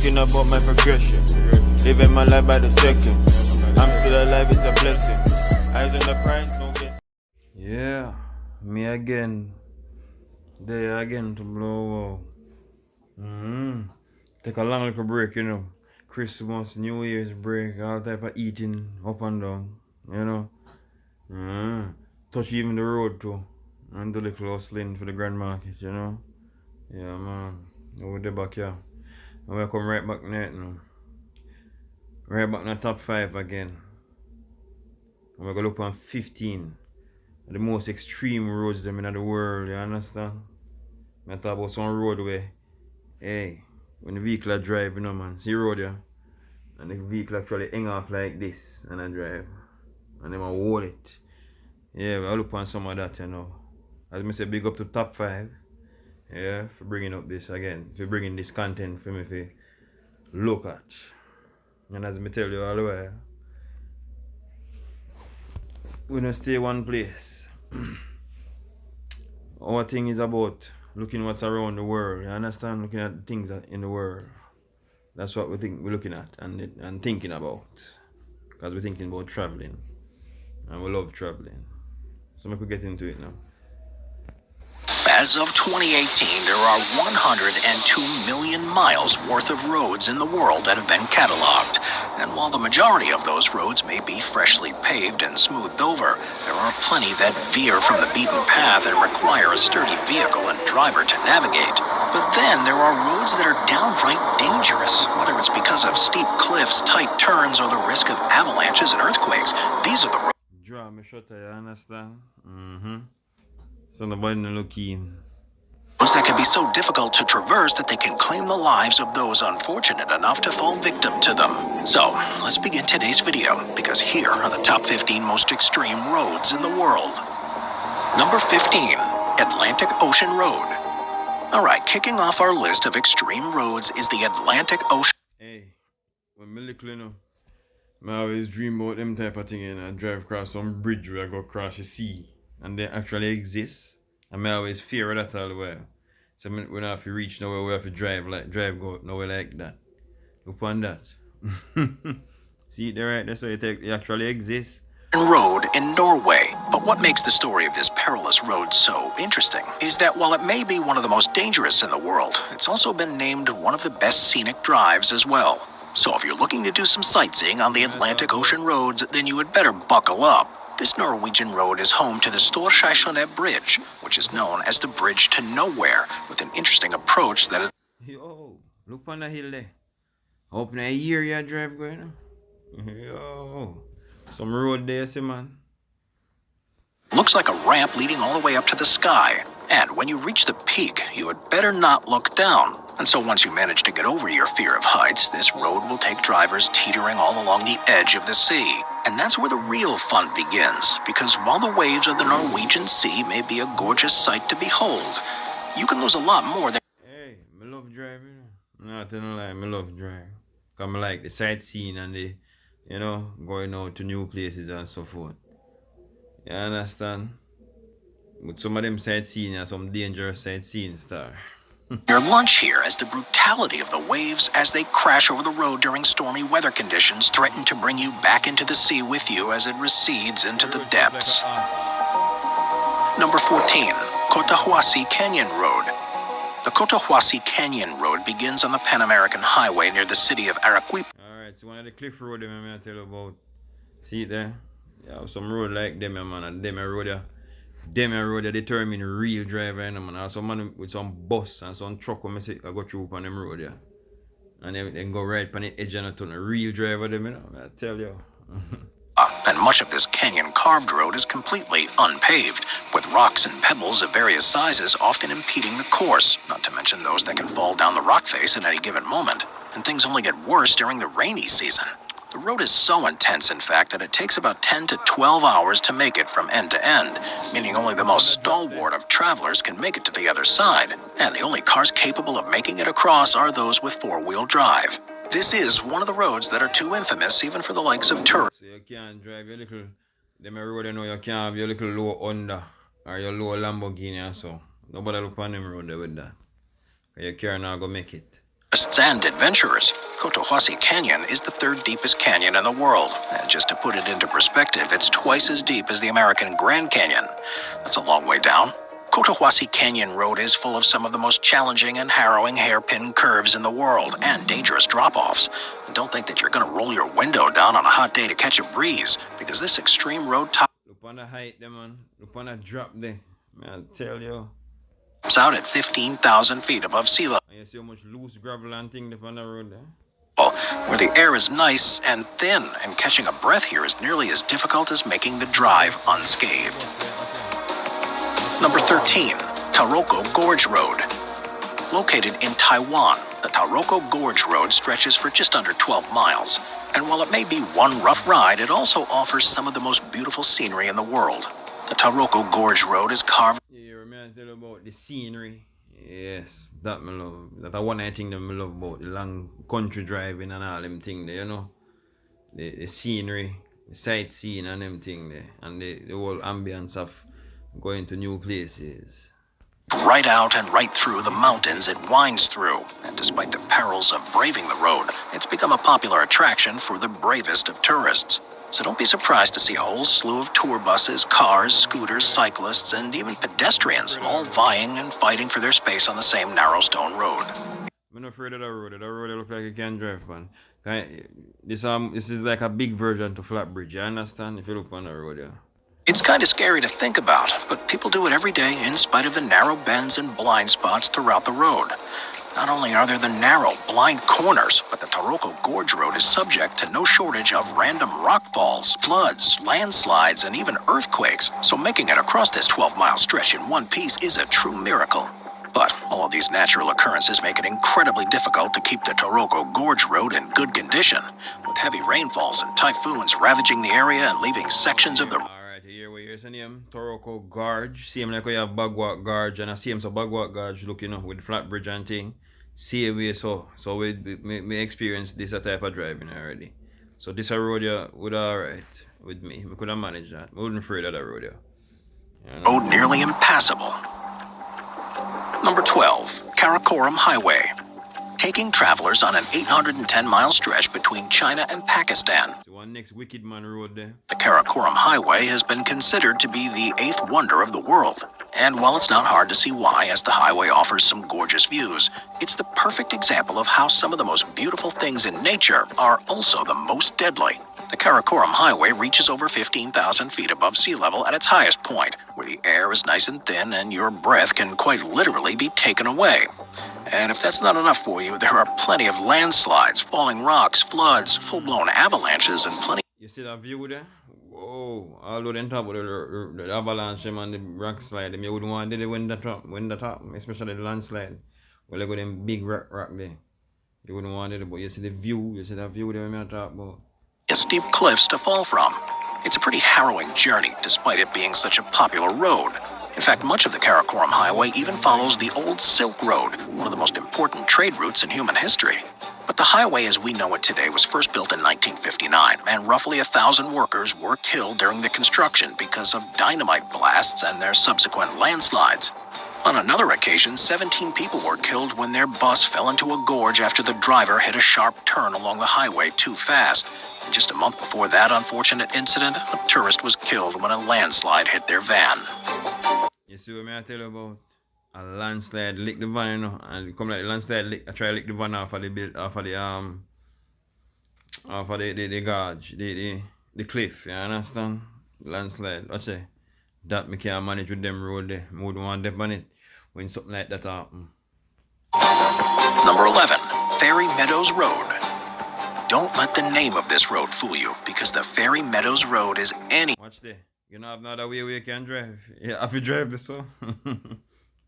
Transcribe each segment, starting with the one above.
thinking about my progression. Living my life by the second. I'm still alive, it's a blessing. Eyes on the prize, no guess. Yeah, me again. There again to blow. Take a long little break, you know. Christmas, New Year's break, all type of eating up and down, you know. Touch even the road too. And do little hustling for the grand market, you know. Yeah, man. Over the back here. And we come right back now. Right back in the top 5 again. And we're going to look on 15. The most extreme roads them in the world, you understand? I talk about some roadway. Hey, when the vehicle are driving, you know, man, see road, yeah? And the vehicle actually hang off like this and I drive. And then I hold it. Yeah, we'll look on some of that, you know. As I say, big up to top 5. Yeah, for bringing up this again. For bringing this content for me to look at. And as I tell you all the way, we don't stay one place. Our thing is about looking what's around the world. You understand? Looking at things in the world. That's what we're looking at and thinking about. Because we're thinking about traveling. And we love traveling. So we could get into it now. As of 2018, there are 102 million miles worth of roads in the world that have been cataloged. And while the majority of those roads may be freshly paved and smoothed over, there are plenty that veer from the beaten path and require a sturdy vehicle and driver to navigate. But then there are roads that are downright dangerous, whether it's because of steep cliffs, tight turns, or the risk of avalanches and earthquakes. These are the roads. Draw me shut, you understand? So nobody look in. That can be so difficult to traverse that they can claim the lives of those unfortunate enough to fall victim to them. So, let's begin today's video, because here are the top 15 most extreme roads in the world. Number 15, Atlantic Ocean Road. Alright, kicking off our list of extreme roads is the Atlantic Ocean. Hey, when me little, you know, I always dream about them type of thing and I drive across some bridge where I go across the sea. And they actually exist. And I always fear that all the way. So we don't have to reach nowhere, we have to drive go nowhere like that. Look on that. See it there, right? That's why it actually exists. Road in Norway. But what makes the story of this perilous road so interesting is that while it may be one of the most dangerous in the world, it's also been named one of the best scenic drives as well. So if you're looking to do some sightseeing on the Atlantic Ocean roads, then you had better buckle up. This Norwegian road is home to the Storskjærsundet Bridge, which is known as the Bridge to Nowhere, with an interesting approach that it... Yo, look on the hill there. Open a year you drive going on. Yo, some road there, see man. Looks like a ramp leading all the way up to the sky. And when you reach the peak, you had better not look down. And so once you manage to get over your fear of heights, this road will take drivers teetering all along the edge of the sea. And that's where the real fun begins, because while the waves of the Norwegian Sea may be a gorgeous sight to behold, you can lose a lot more than... Hey, I love driving. I'm not telling a lie, I love driving. Because I like the sightseeing and the, you know, going out to new places and so forth. You understand? But some of them sightseeing are some dangerous sightseeing stuff. Your lunch here as the brutality of the waves as they crash over the road during stormy weather conditions threaten to bring you back into the sea with you as it recedes into the depths. Number 14, Cotahuasi Canyon Road. The Cotahuasi Canyon Road begins on the Pan American Highway near the city of Arequipa. Alright, so one of the cliff road I'm going to tell you about. See it there? Yeah, some road like them, man, and them road they determine real driver, you know, man. Also man with some bus and some truck when I go through on them road, yeah. And then go right on the edge and turn a real driver them, you know, I tell you. And much of this canyon-carved road is completely unpaved, with rocks and pebbles of various sizes often impeding the course, not to mention those that can fall down the rock face at any given moment. And things only get worse during the rainy season. The road is so intense, in fact, that it takes about 10 to 12 hours to make it from end to end, meaning only the most stalwart of travelers can make it to the other side, and the only cars capable of making it across are those with four-wheel drive. This is one of the roads that are too infamous even for the likes of tourists. So you can't drive your little, them road, you know, you can't have your little low Honda or your low Lamborghini or so. Nobody look on them road there with that. Your car not go make it. and adventurers. Cotahuasi Canyon is the third deepest canyon in the world, and just to put it into perspective, it's twice as deep as the American Grand Canyon. That's a long way down. Cotahuasi Canyon Road is full of some of the most challenging and harrowing hairpin curves in the world and dangerous drop-offs. Don't think that you're going to roll your window down on a hot day to catch a breeze, because this extreme road tops Look on the height there, man. Look on the drop there. Man, I tell you. out at 15,000 feet above sea level, And you see how much loose gravel and thing there on the road there? where the air is nice and thin, and catching a breath here is nearly as difficult as making the drive unscathed. Number 13, Taroko Gorge Road. Located in Taiwan, the Taroko Gorge Road stretches for just under 12 miles. And while it may be one rough ride, it also offers some of the most beautiful scenery in the world. The Taroko Gorge Road is carved. Yeah, remember I tell you about the scenery. Yes, that me love. That's one I think that me love about the long country driving and all them thing there, you know. The scenery, the sightseeing and them thing there. And the whole ambience of going to new places. Right out and right through the mountains it winds through, and despite the perils of braving the road, it's become a popular attraction for the bravest of tourists. So don't be surprised to see a whole slew of tour buses, cars, scooters, cyclists, and even pedestrians all vying and fighting for their space on the same narrow stone road. I'm not afraid of that road. That road looks like you can drive, man. This is like a big version to Flatbridge, you understand? If you look on the road, yeah. It's kind of scary to think about, but people do it every day in spite of the narrow bends and blind spots throughout the road. Not only are there the narrow, blind corners, but the Taroko Gorge Road is subject to no shortage of random rockfalls, floods, landslides, and even earthquakes, so making it across this 12-mile stretch in one piece is a true miracle. But all of these natural occurrences make it incredibly difficult to keep the Taroko Gorge Road in good condition, with heavy rainfalls and typhoons ravaging the area and leaving sections of the Here's the name, Taroko Gorge. Same like we have Bagwat Gorge, and I see him so Bagwat Gorge look, you know, with the flat bridge and thing. Same way so we experienced this type of driving already. So this road yeah, would alright with me. We could have managed that. I wasn't afraid of that road yeah. You know? Road nearly impassable. Number 12, Karakoram Highway. Taking travelers on an 810-mile stretch between China and Pakistan. So one next Wicked Man road there. The Karakoram Highway has been considered to be the 8th wonder of the world. And while it's not hard to see why, as the highway offers some gorgeous views, it's the perfect example of how some of the most beautiful things in nature are also the most deadly. The Karakoram Highway reaches over 15,000 feet above sea level at its highest point, where the air is nice and thin and your breath can quite literally be taken away. And if that's not enough for you, there are plenty of landslides, falling rocks, floods, full-blown avalanches, and plenty. You see that view there? Whoa, although then top of the avalanche and the rock slide, you wouldn't want it when the top, especially the landslide. Well, they got them big rock there. You wouldn't want it, but you see the view, you see that view there I'm talking about. Steep cliffs to fall from. It's a pretty harrowing journey, despite it being such a popular road. In fact, much of the Karakoram Highway even follows the Old Silk Road, one of the most important trade routes in human history. But the highway as we know it today was first built in 1959, and roughly 1,000 workers were killed during the construction because of dynamite blasts and their subsequent landslides. On another occasion, 17 people were killed when their bus fell into a gorge after the driver hit a sharp turn along the highway too fast. And just a month before that unfortunate incident, a tourist was killed when a landslide hit their van. You see what I tell you about? A landslide lick the van, you know, and come like a landslide lick, I try to lick the van off of the gorge, the cliff, you understand? Landslide, watch it. That me can't manage with them road there. I wouldn't want them on it when something like that happen. Number 11, Fairy Meadows Road. Don't let the name of this road fool you, because the Fairy Meadows Road is any... Watch there. You know have another way where you can drive. Yeah, if you drive this so.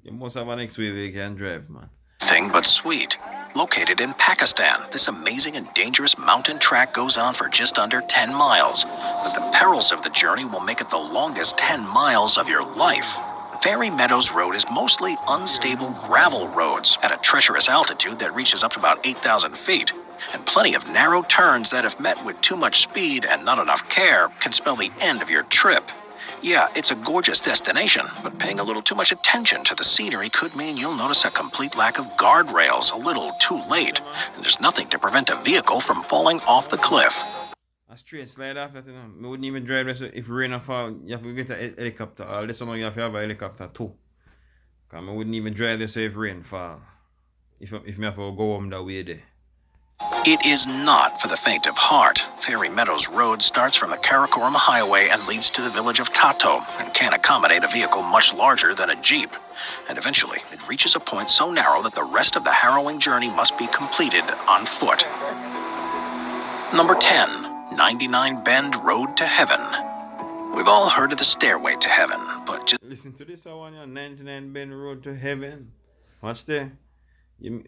You must have a next way where you can drive, man. Thing but sweet. Located in Pakistan, this amazing and dangerous mountain track goes on for just under 10 miles. But the perils of the journey will make it the longest 10 miles of your life. Fairy Meadows Road is mostly unstable gravel roads at a treacherous altitude that reaches up to about 8,000 feet. And plenty of narrow turns that, if met with too much speed and not enough care, can spell the end of your trip. Yeah, it's a gorgeous destination, but paying a little too much attention to the scenery could mean you'll notice a complete lack of guardrails a little too late, and there's nothing to prevent a vehicle from falling off the cliff. A straight slide off that, you know. I wouldn't even drive this if rain or fall. You have to get a helicopter. All this summer you have to have a helicopter too. Because I wouldn't even drive this if rain fall. If I have to go home that way there. It is not for the faint of heart. Fairy Meadows Road starts from the Karakoram Highway and leads to the village of Tato and can accommodate a vehicle much larger than a Jeep. And eventually, it reaches a point so narrow that the rest of the harrowing journey must be completed on foot. Number 10. 99 Bend Road to Heaven. We've all heard of the Stairway to Heaven, but just listen to this, I want you 99 Bend Road to Heaven. Watch there.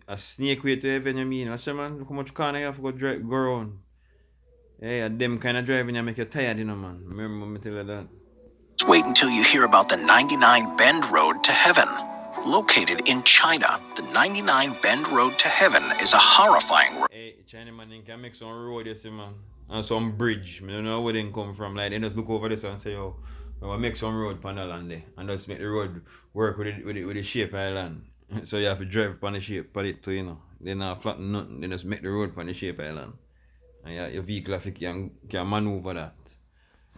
A snake way to heaven, you mean? Watch that, man. Look how much corner you have to go around. Yeah, them kind of driving you make you tired, you know, man. Remember me tell you that. wait until you hear about the 99 Bend Road to Heaven. Located in China, the 99 Bend Road to Heaven is a horrifying road. Hey, China man, they can make some road, you see, man. And some bridge. I don't know where they come from. Like, they just look over this and say, oh, we'll make some road on the land there. And just make the road work with the shape of the land. So you have to drive upon the shape of it too, you know. They not flatten nothing. They just make the road upon the shape of the land. And your vehicle can maneuver that.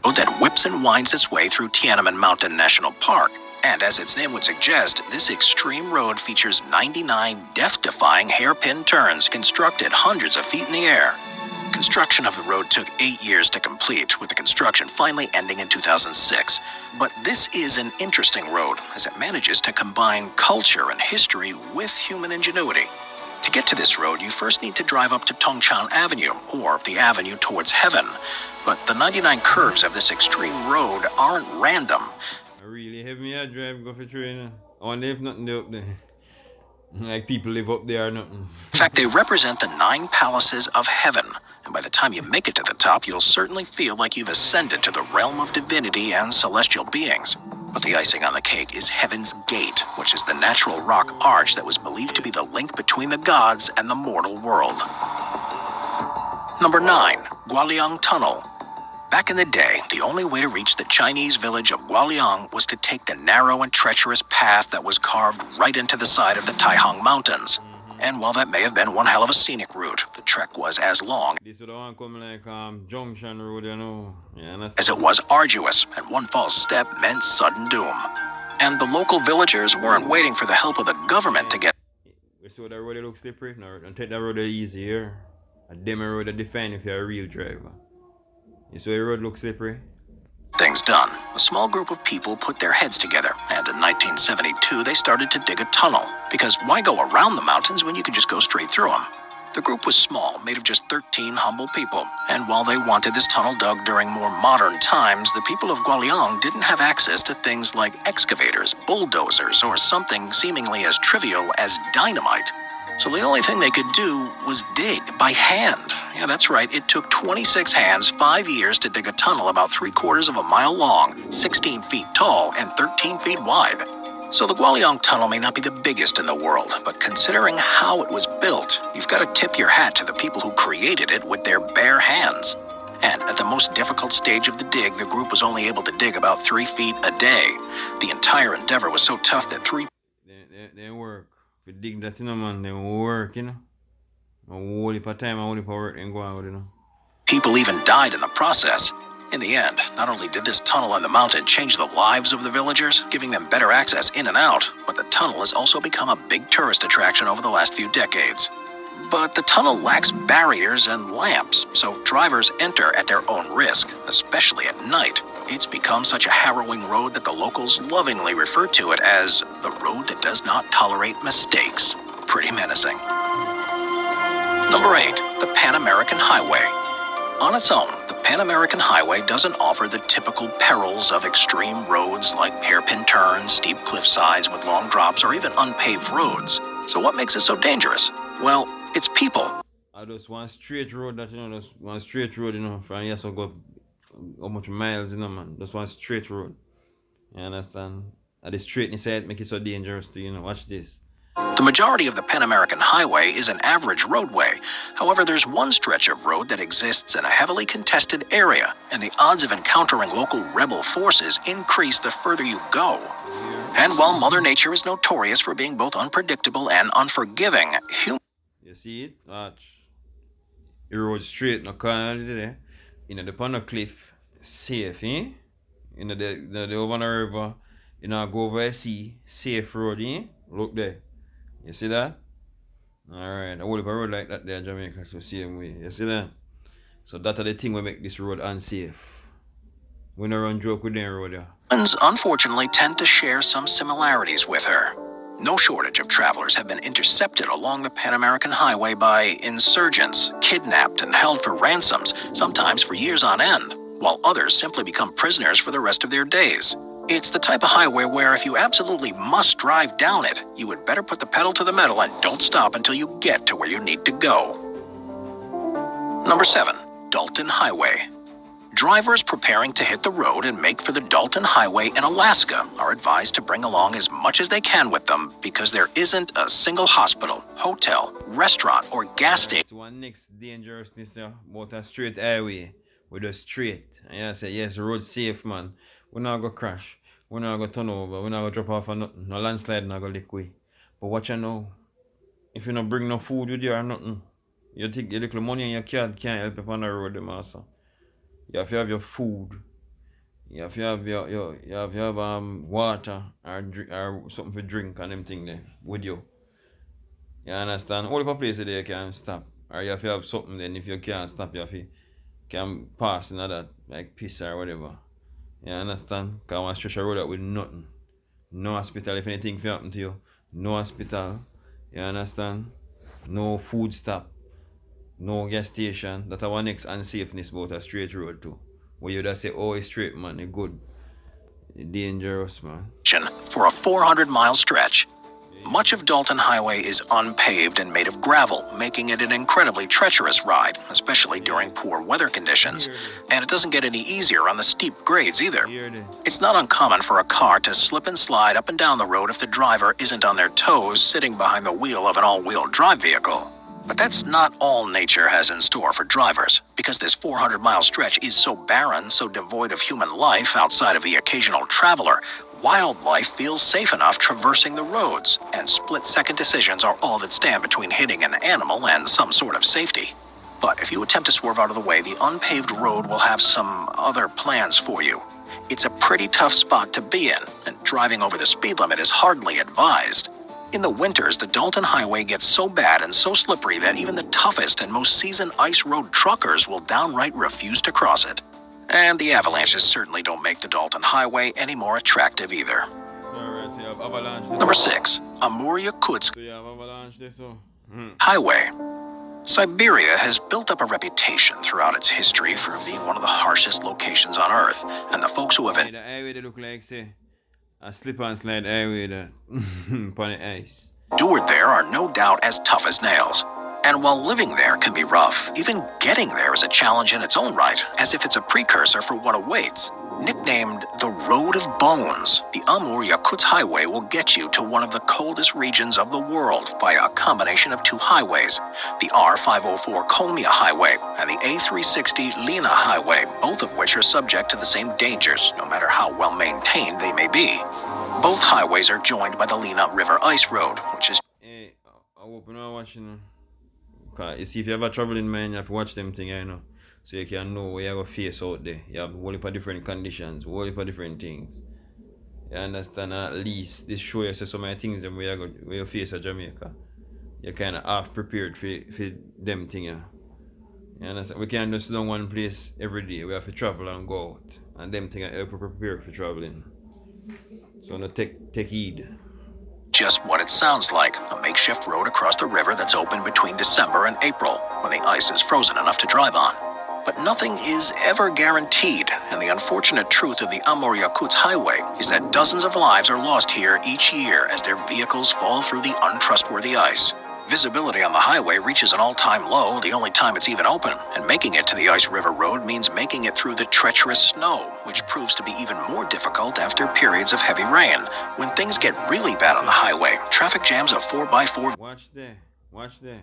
Road that whips and winds its way through Tiananmen Mountain National Park. And as its name would suggest, this extreme road features 99 death-defying hairpin turns constructed hundreds of feet in the air. Construction of the road took 8 years to complete, with the construction finally ending in 2006. But this is an interesting road, as it manages to combine culture and history with human ingenuity. To get to this road, you first need to drive up to Tongchan Avenue, or the avenue towards heaven. But the 99 curves of this extreme road aren't random. I really have me a drive go for train. I wonder if nothing there up there. Like people live up there or nothing. In fact, they represent the 9 palaces of heaven. And by the time you make it to the top, you'll certainly feel like you've ascended to the realm of divinity and celestial beings. But the icing on the cake is Heaven's Gate, which is the natural rock arch that was believed to be the link between the gods and the mortal world. Number 9. Guoliang Tunnel. Back in the day, the only way to reach the Chinese village of Guoliang was to take the narrow and treacherous path that was carved right into the side of the Taihang Mountains. And while that may have been one hell of a scenic route, the trek was as long This would one come like Junction Road, you know. Yeah, as it was arduous, and one false step meant sudden doom. And the local villagers weren't waiting for the help of the government to get We saw that road that looks slippery. No, don't take that road that easy here. A demo road that define if you're a real driver. You saw the road looks slippery? things done. A small group of people put their heads together, and in 1972 they started to dig a tunnel. Because why go around the mountains when you can just go straight through them? The group was small, made of just 13 humble people, and while they wanted this tunnel dug during more modern times, the people of Guoliang didn't have access to things like excavators, bulldozers, or something seemingly as trivial as dynamite. So the only thing they could do was dig by hand. Yeah, that's right, it took 26 hands, 5 years to dig a tunnel about 3/4 of a mile long, 16 feet tall, and 13 feet wide. So the Guoliang Tunnel may not be the biggest in the world, but considering how it was built, you've got to tip your hat to the people who created it with their bare hands. And at the most difficult stage of the dig, the group was only able to dig about 3 feet a day. The entire endeavor was so tough that They work. If you dig that, you know, man, they work, you know. A whole heap of time, a whole heap of work and go on with it, you know. people even died in the process. In the end, not only did this tunnel in the mountain change the lives of the villagers, giving them better access in and out, but the tunnel has also become a big tourist attraction over the last few decades. But the tunnel lacks barriers and lamps, so drivers enter at their own risk, especially at night. It's become such a harrowing road that the locals lovingly refer to it as the road that does not tolerate mistakes. Pretty menacing. Number 8, the Pan American Highway. On its own, the Pan American Highway doesn't offer the typical perils of extreme roads like hairpin turns, steep cliffsides with long drops, or even unpaved roads. So what makes it so dangerous? Well, it's people. I just one straight road that, you know, just one straight road, you know, from here so go how much miles, you know, man. Just one straight road. You understand? And the straightness side make it so dangerous to, you know, watch this. The majority of the Pan American Highway is an average roadway. However, there's one stretch of road that exists in a heavily contested area, and the odds of encountering local rebel forces increase the further you go. And while Mother Nature is notorious for being both unpredictable and unforgiving, You see it? Watch. The road straight, no corner there. In the upon the cliff, safe, eh? In the over the river, you know, go over the sea, safe road, eh? Look there. You see that? Alright, I hold up a road like that there in Jamaica, so same way. You see that? So that's the thing we make this road unsafe. We don't run joke with them road there. humans unfortunately tend to share some similarities with her. No shortage of travelers have been intercepted along the Pan American Highway by insurgents, kidnapped and held for ransoms, sometimes for years on end, while others simply become prisoners for the rest of their days. It's the type of highway where if you absolutely must drive down it, you would better put the pedal to the metal and don't stop until you get to where you need to go. Number 7. Dalton Highway. Drivers preparing to hit the road and make for the Dalton Highway in Alaska are advised to bring along as much as they can with them because there isn't a single hospital, hotel, restaurant, or gas station. It's one next dangerousness about a straight highway. We just straight. And I say, yes, the road safe, man. We're not going to crash. We're not going to turn over. We're not going to drop off or nothing. No landslide not going to lick way. But watch you know. If you don't bring no food with you or nothing, you take your little money in your card can't help you on the road, them also. You have to have your food. You have to have water or something to drink and them thing there with you. You understand? All the places there you can stop. Or you have to have something then if you can't stop you have to can pass in that like piss or whatever. You understand? Because I want to stretch a road out with nothing. No hospital if anything happen to you. No hospital. You understand? No food stop. No gas station. That's our next unsafeness about a straight road too. Where you just say, oh, it's straight, man, it's good. It's dangerous, man. For a 400-mile stretch. Much of Dalton Highway is unpaved and made of gravel, making it an incredibly treacherous ride, especially during poor weather conditions. And it doesn't get any easier on the steep grades either. It's not uncommon for a car to slip and slide up and down the road if the driver isn't on their toes sitting behind the wheel of an all-wheel drive vehicle. But that's not all nature has in store for drivers, because this 400-mile stretch is so barren, so devoid of human life outside of the occasional traveler. Wildlife feels safe enough traversing the roads, and split-second decisions are all that stand between hitting an animal and some sort of safety. But if you attempt to swerve out of the way, the unpaved road will have some other plans for you. It's a pretty tough spot to be in, and driving over the speed limit is hardly advised. In the winters, the Dalton Highway gets so bad and so slippery that even the toughest and most seasoned ice road truckers will downright refuse to cross it. And the avalanches certainly don't make the Dalton Highway any more attractive either. Alright, so you have avalanche. Number 6. Amur-Yakutsk So you have avalanche there, so. Highway. Siberia has built up a reputation throughout its history for being one of the harshest locations on Earth, and the folks who have The highway they look like, say, a slip and slide highway there, upon the ice. endured there are no doubt as tough as nails. And while living there can be rough, even getting there is a challenge in its own right, as if it's a precursor for what awaits. Nicknamed the Road of Bones, the Amur-Yakutsk Highway will get you to one of the coldest regions of the world via a combination of two highways, the R504 Kolmia Highway and the A360 Lena Highway, both of which are subject to the same dangers, no matter how well maintained they may be. Both highways are joined by the Lena River Ice Road, which is... Hey, I hope you're not watching. Because you see, if you ever travel in mind, you have to watch them things, you know. So you can know where you're going to face out there. You have a whole heap of different conditions, a whole heap of different things. You understand? At least this show you so many things where you face at Jamaica. You're kind of half prepared for them things. You understand? We can't just sit down one place every day. We have to travel and go out. And them things help you prepare for traveling. So no take heed. Just what it sounds like, a makeshift road across the river that's open between December and April, when the ice is frozen enough to drive on. But nothing is ever guaranteed, and the unfortunate truth of the Amur-Yakutsk Highway is that dozens of lives are lost here each year as their vehicles fall through the untrustworthy ice. Visibility on the highway reaches an all-time low the only time it's even open, and making it to the Ice River Road means making it through the treacherous snow, which proves to be even more difficult after periods of heavy rain. When things get really bad on the highway, traffic jams of 4x4 Watch there. Watch there.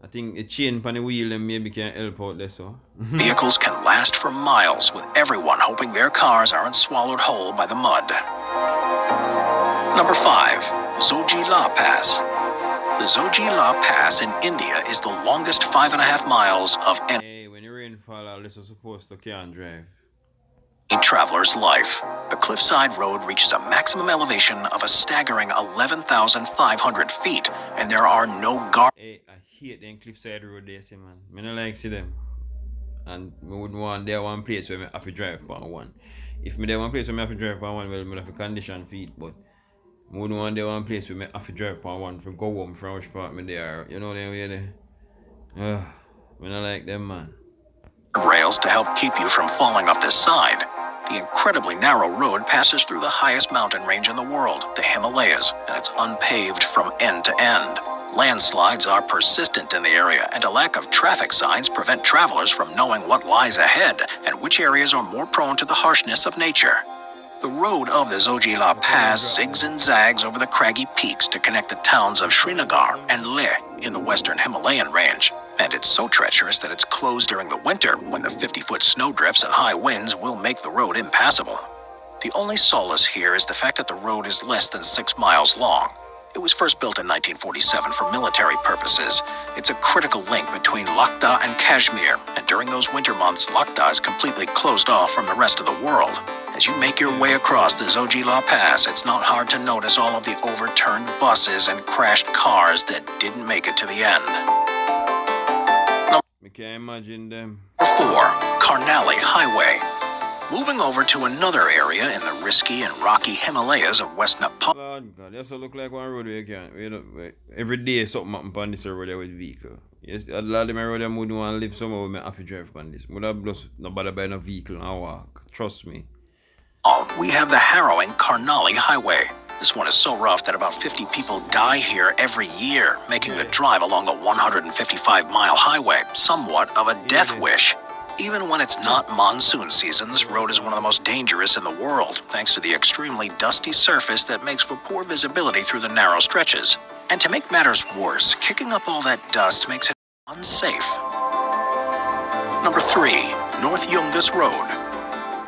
I think the chain on the wheel and maybe can help out there, so. vehicles can last for miles, with everyone hoping their cars aren't swallowed whole by the mud. Number 5. Zojila Pass. The Zojila Pass in India is the longest 5.5 miles of Hey, when the rain fall out, this is supposed to can't drive. any traveler's life. The cliffside road reaches a maximum elevation of a staggering 11,500 feet, and there are no guards. Hey, I hate them cliffside road there, see, man. I don't like see them. And I wouldn't want there one place where I have to drive on one. If me there one place where I have to drive on one, well, I have to condition feet, but I wouldn't want there one place where I have to drive on one for go home from which part me there. You know them way there. I don't like them, man. Rails to help keep you from falling off this side. The incredibly narrow road passes through the highest mountain range in the world, the Himalayas, and it's unpaved from end to end. Landslides are persistent in the area, and a lack of traffic signs prevent travelers from knowing what lies ahead and which areas are more prone to the harshness of nature. The road of the Zojila Pass zigs and zags over the craggy peaks to connect the towns of Srinagar and Leh in the western Himalayan range. And it's so treacherous that it's closed during the winter, when the 50-foot snowdrifts and high winds will make the road impassable. The only solace here is the fact that the road is less than 6 miles long. It was first built in 1947 for military purposes. It's a critical link between Lakda and Kashmir, and during those winter months, Lakda is completely closed off from the rest of the world. As you make your way across the Zojila Pass, it's not hard to notice all of the overturned buses and crashed cars that didn't make it to the end. I can't imagine them. 4. Karnali Highway. Moving over to another area in the risky and rocky Himalayas of West Nepal. God, that's what look like one road where you can't. Every day something happen on this road there with vehicle. Yes, a lot of my road I would want to live somewhere where I have to drive on this. Would have just not bother buying a vehicle and walk. Trust me. We have the harrowing Karnali Highway. This one is so rough that about 50 people die here every year, making the drive along the 155-mile highway somewhat of a death wish. Even when it's not monsoon season, this road is one of the most dangerous in the world, thanks to the extremely dusty surface that makes for poor visibility through the narrow stretches. And to make matters worse, kicking up all that dust makes it unsafe. Number 3. North Yungas Road.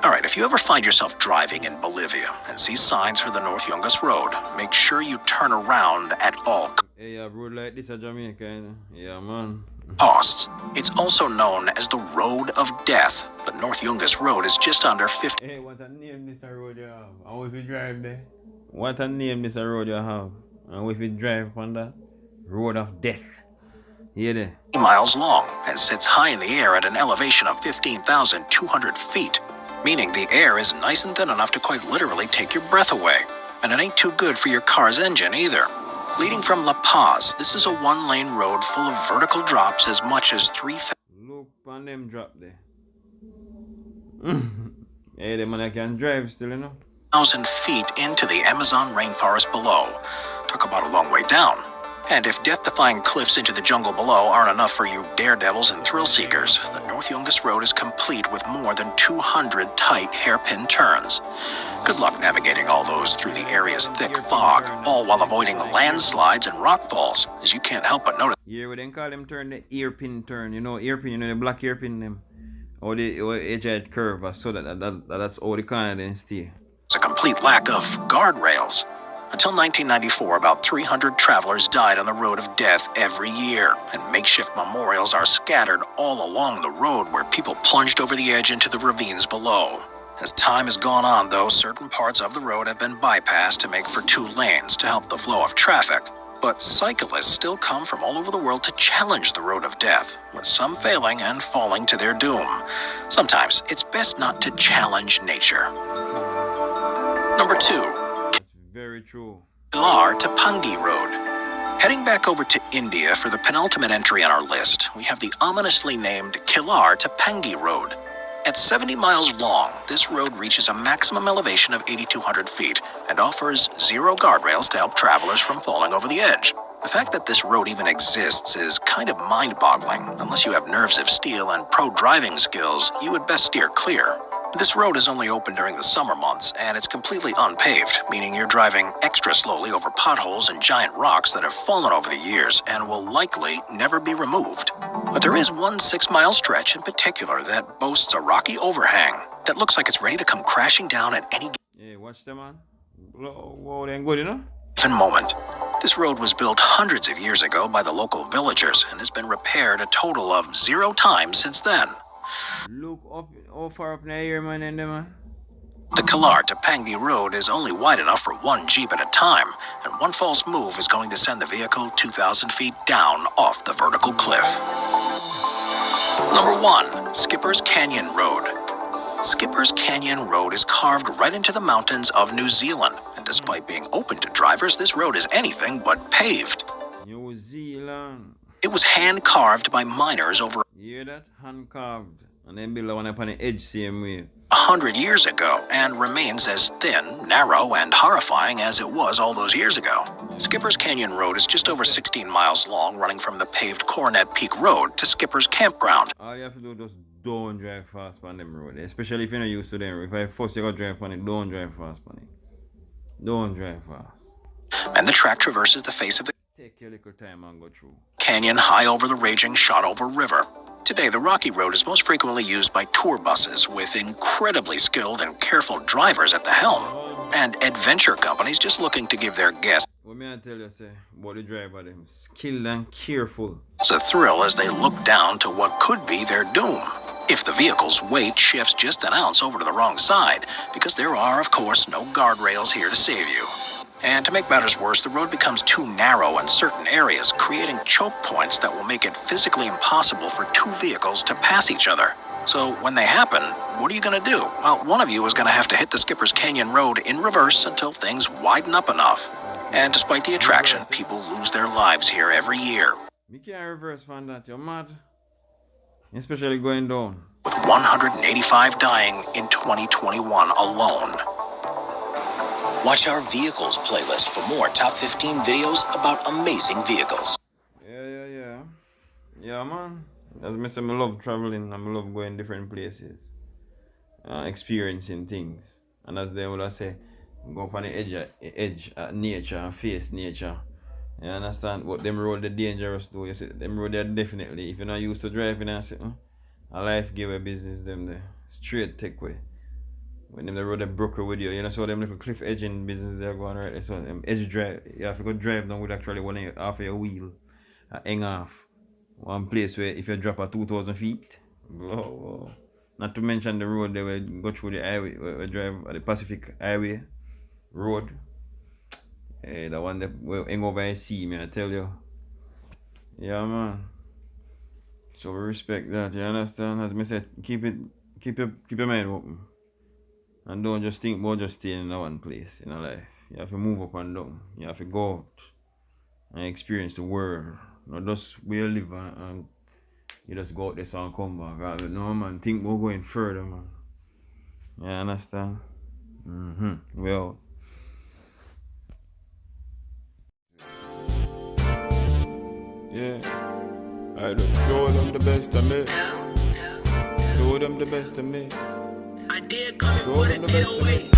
Alright, if you ever find yourself driving in Bolivia and see signs for the North Yungas Road, make sure you turn around at all Hey, a road like this in Jamaica, you know? Yeah, man. costs. It's also known as the Road of Death, but North Yungas Road is just under 50 Hey, what a name this road you have? And if you drive there? What a name this road you have? And if you drive on that? Road of Death. Hear there? miles long and sits high in the air at an elevation of 15,200 feet, meaning the air is nice and thin enough to quite literally take your breath away. And it ain't too good for your car's engine either. Leading from La Paz, this is a one-lane road full of vertical drops as much as 3,000 Look on them drop there. Hey, the man I can drive still, you know? feet into the Amazon rainforest below. Talk about a long way down. And if death-defying cliffs into the jungle below aren't enough for you daredevils and thrill-seekers, the North Yungas Road is complete with more than 200 tight hairpin turns. Good luck navigating all those through the area's thick fog, all while avoiding landslides and rockfalls, as you can't help but notice Yeah, we then call them turn the earpin turn. You know, earpin, you know, the black earpin them. Or the edge curve, so that's all the kind of them stay. a complete lack of guardrails. Until 1994, about 300 travelers died on the Road of Death every year, and makeshift memorials are scattered all along the road where people plunged over the edge into the ravines below. As time has gone on, though, certain parts of the road have been bypassed to make for 2 lanes to help the flow of traffic. But cyclists still come from all over the world to challenge the Road of Death, with some failing and falling to their doom. Sometimes it's best not to challenge nature. Number 2. Very true. Kilar to Pangi Road. Heading back over to India for the penultimate entry on our list, we have the ominously named Kilar to Pangi Road. At 70 miles long, this road reaches a maximum elevation of 8,200 feet and offers 0 guardrails to help travelers from falling over the edge. The fact that this road even exists is kind of mind-boggling. Unless you have nerves of steel and pro driving skills, you would best steer clear. This road is only open during the summer months, and it's completely unpaved, meaning you're driving extra slowly over potholes and giant rocks that have fallen over the years and will likely never be removed. But there is one 6-mile stretch in particular that boasts a rocky overhang that looks like it's ready to come crashing down at any Yeah, watch them, man. Whoa, they ain't good, you know? given moment. This road was built hundreds of years ago by the local villagers and has been repaired a total of 0 times since then. Look up, how far up in the air, man, and them, man. The Kalar to Pangdi Road is only wide enough for one Jeep at a time, and one false move is going to send the vehicle 2,000 feet down off the vertical cliff. Number 1. Skipper's Canyon Road. Skipper's Canyon Road is carved right into the mountains of New Zealand, and despite being open to drivers, this road is anything but paved. New Zealand. It was hand-carved by miners over You hear that? Hand carved. And then build one up on the edge same way. 100 years ago and remains as thin, narrow, and horrifying as it was all those years ago. Skipper's Canyon Road is just over 16 miles long, running from the paved Coronet Peak Road to Skipper's Campground. All you have to do is just don't drive fast on them road, especially if you're not used to them. If I force you to drive on it, don't drive fast on it. Don't drive fast. And the track traverses the face of the Take your little time and go through. canyon high over the raging Shot-Over River. Today, the rocky road is most frequently used by tour buses with incredibly skilled and careful drivers at the helm, and adventure companies just looking to give their guests What may I tell you, say, about the driver, them skilled and careful. a thrill as they look down to what could be their doom if the vehicle's weight shifts just an ounce over to the wrong side, because there are, of course, no guardrails here to save you. And to make matters worse, the road becomes too narrow in certain areas, creating choke points that will make it physically impossible for 2 vehicles to pass each other. So when they happen, what are you going to do? Well, one of you is going to have to hit the Skipper's Canyon Road in reverse until things widen up enough. And despite the attraction, people lose their lives here every year, We can't reverse from that, you're mad. Especially going down. with 185 dying in 2021 alone. Watch our Vehicles playlist for more top 15 videos about amazing vehicles. Yeah, man. As I say, I love traveling and I love going different places. Experiencing things. And as they would say, go up on the edge of nature and face nature. You understand? What them road are dangerous too. You see, them road are definitely, if you're not used to driving and sitting, a life give a business them there. Straight take way. When them the road are broker with you, you know, so them little cliff edging business they're going right there. So them edge drive, you have to go drive down with actually half of your wheel, hang off. One place where if you drop at 2,000 feet, whoa. Not to mention the road they will go through the highway, we drive at the Pacific Highway Road. The one that will hang over and see me, I tell you. Yeah, man. So we respect that, you understand? As I said, keep your mind open. And don't just think about just staying in one place in life. You have to move up and down. You have to go out and experience the world. Not just where you live and you just go out there and come back. No, man, think about going further, man. You understand? Well. Yeah, I don't show them the best of me. Show them the best of me. Show them the best of me.